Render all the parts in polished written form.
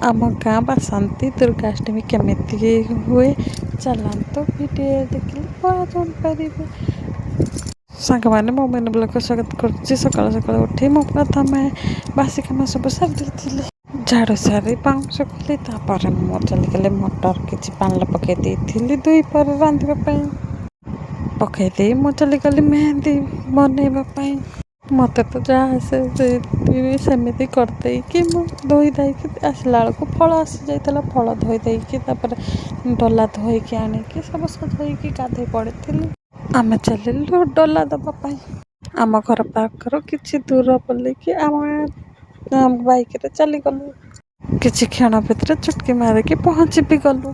आम गाँ बासंती दुर्गाष्टमी केमिति हुए चलतु वीडियो देखिए पूरा जानपारे। सांग मैंने मो मैंने ब्लॉग स्वागत कर सकाल सकाल उठी मो प्रथम बासी कम सब सारी झाड़ू सारी बाउंस कली मो चलिगली मटर किसी पानी पकई दुई पर रांधवाई पकईदे मो चलिगली मेहंदी बनवाई मत तो जहाँ सेमती करदे कि धोई देकी आसला बेलू फल आसी जाता फल धोई देकी डला धोईकी आणिकी सब सजाइकी गाधे पड़ी आम चलू डला दवापाई आम घर पाखर किसी दूर बोलिकी आम बाइक चलीगलु किसी क्षण भितर चुटकी मारिकी पहुँची भी गलु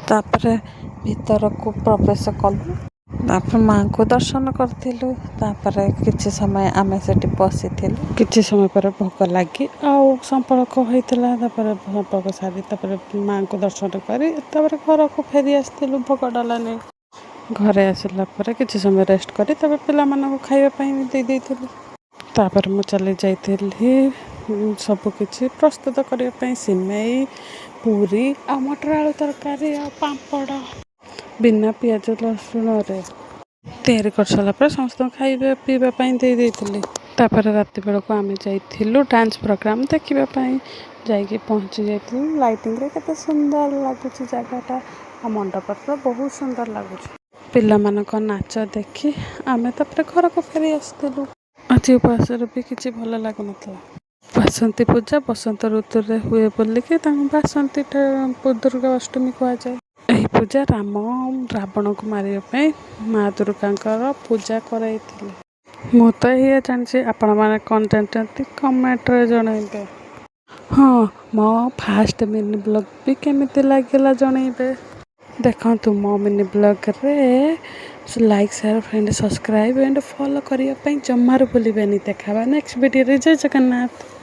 तापर भीतर को प्रवेश कलु माँ को दर्शन करूँ किसी समय आम से बसी किसी समय पर भोक लगी आउ संपर्क होता संपर्क सारी माँ को दर्शन कर घर को फेरी आसलु भोग डला नहीं घरे आसला किसी समय रेस्ट कर पे खावाई देती मु चली जाइली सबकि प्रस्तुत करने सिमई पूरी आ मटर आलू तरकारी आ पापड़ बिना पियाज लसुण तैयारी कर सारापर समस्त खाଇବା पीवा दे रात बेलू आम जाइलु डांस प्रोग्राम देखापी जाकि पहुँची जाइलु लाइटिंग केते सुंदर लगुच जगटा आ मंडप तो बहुत सुंदर लगुच पिला मानक नाच देखी आम घर को फेरी आसलु आज उपवास भी किसी भल लगुन बासंती पूजा बसंत ऋतु हुए बोलिकी बासंती दुर्गा अष्टमी कहुए यही पूजा राम रावण को मारे माँ दुर्गा पूजा कराई मु तो ये जानी आपण मैंने कौन जानते कमेंट जनइबे। हाँ मो फास्ट मिनी ब्लॉग भी केमिति लगे जनइबे देखु मो मिनी ब्लॉग रे like share friend subscribe and follow करने जमार भूलें देखा नेक्स्ट वीडियो जय जगन्नाथ।